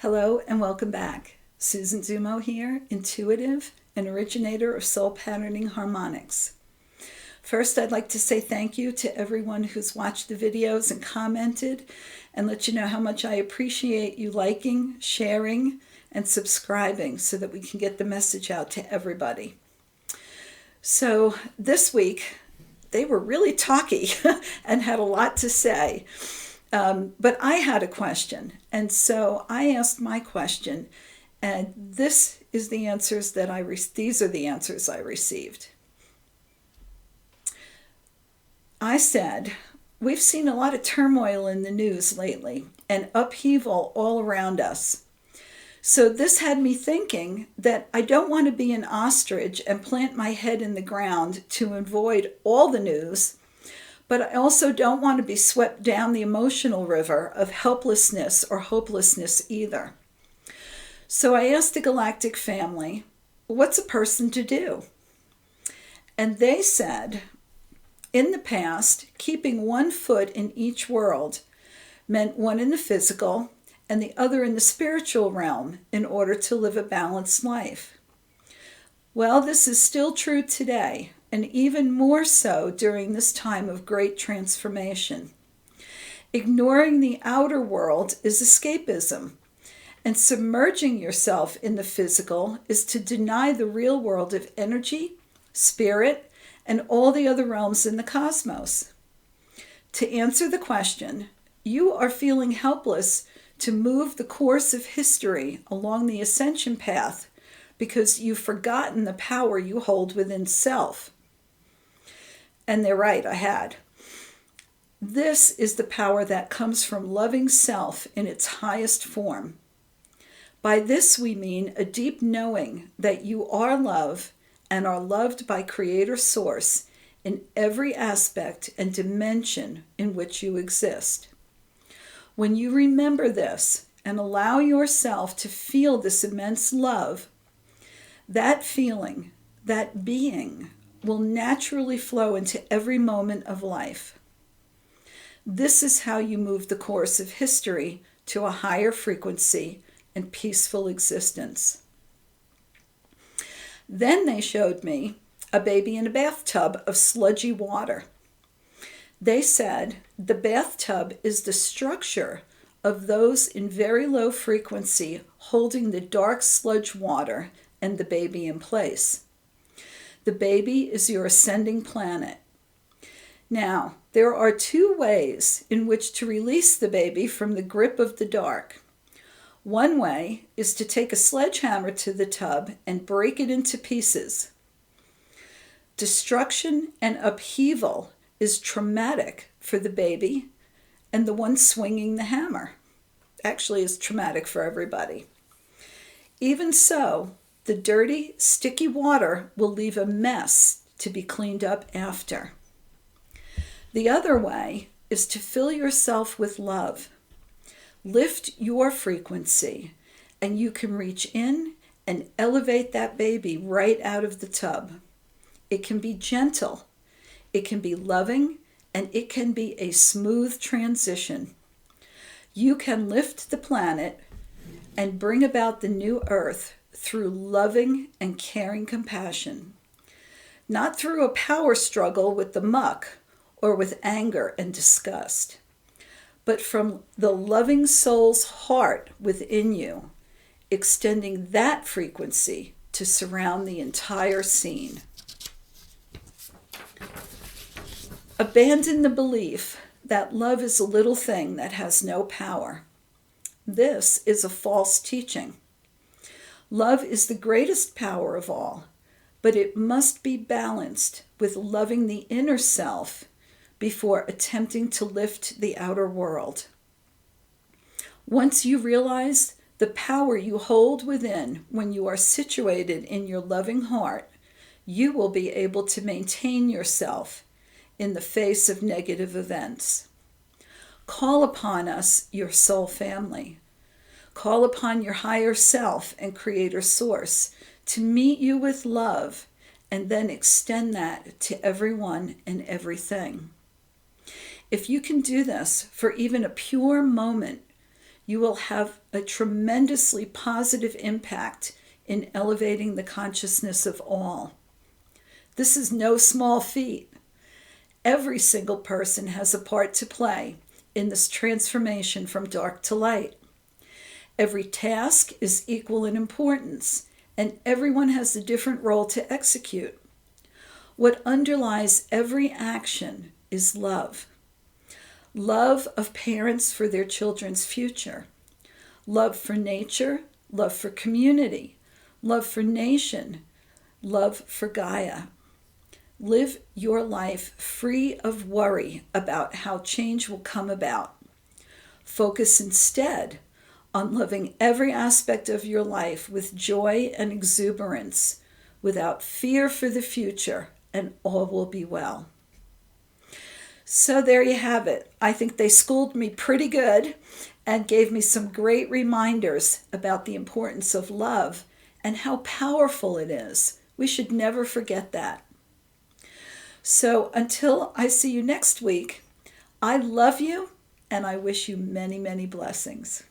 Hello and welcome back. Susan Zumo here, intuitive and originator of soul patterning harmonics. First, I'd like to say thank you to everyone who's watched the videos and commented, and let you know how much I appreciate you liking, sharing, and subscribing so that we can get the message out to everybody. So this week, they were really talky and had a lot to say. But I had a question, and so I asked my question, and these are the answers I received. I said, we've seen a lot of turmoil in the news lately and upheaval all around us. So this had me thinking that I don't want to be an ostrich and plant my head in the ground to avoid all the news, but I also don't want to be swept down the emotional river of helplessness or hopelessness either. So I asked the Galactic family, what's a person to do? And they said, in the past, keeping one foot in each world meant one in the physical and the other in the spiritual realm in order to live a balanced life. Well, this is still true today, and even more so during this time of great transformation. Ignoring the outer world is escapism, and submerging yourself in the physical is to deny the real world of energy, spirit, and all the other realms in the cosmos. To answer the question, you are feeling helpless to move the course of history along the ascension path because you've forgotten the power you hold within self. And they're right, I had. This is the power that comes from loving self in its highest form. By this we mean a deep knowing that you are love and are loved by Creator Source in every aspect and dimension in which you exist. When you remember this and allow yourself to feel this immense love, that feeling, that being, will naturally flow into every moment of life. This is how you move the course of history to a higher frequency and peaceful existence. Then they showed me a baby in a bathtub of sludgy water. They said the bathtub is the structure of those in very low frequency holding the dark sludge water and the baby in place. The baby is your ascending planet. Now, there are two ways in which to release the baby from the grip of the dark. One way is to take a sledgehammer to the tub and break it into pieces. Destruction and upheaval is traumatic for the baby, and the one swinging the hammer actually is traumatic for everybody. Even so, the dirty, sticky water will leave a mess to be cleaned up after. The other way is to fill yourself with love. Lift your frequency, and you can reach in and elevate that baby right out of the tub. It can be gentle, it can be loving, and it can be a smooth transition. You can lift the planet and bring about the new earth through loving and caring compassion, not through a power struggle with the muck or with anger and disgust, but from the loving soul's heart within you, extending that frequency to surround the entire scene. Abandon the belief that love is a little thing that has no power. This is a false teaching. Love is the greatest power of all, but it must be balanced with loving the inner self before attempting to lift the outer world. Once you realize the power you hold within when you are situated in your loving heart, you will be able to maintain yourself in the face of negative events. Call upon us, your soul family. Call upon your higher self and Creator Source to meet you with love and then extend that to everyone and everything. If you can do this for even a pure moment, you will have a tremendously positive impact in elevating the consciousness of all. This is no small feat. Every single person has a part to play in this transformation from dark to light. Every task is equal in importance, and everyone has a different role to execute. What underlies every action is love. Love of parents for their children's future. Love for nature, love for community, love for nation, love for Gaia. Live your life free of worry about how change will come about. Focus instead on loving every aspect of your life with joy and exuberance, without fear for the future, and all will be well. So there you have it. I think they schooled me pretty good and gave me some great reminders about the importance of love and how powerful it is. We should never forget that. So until I see you next week, I love you and I wish you many, many blessings.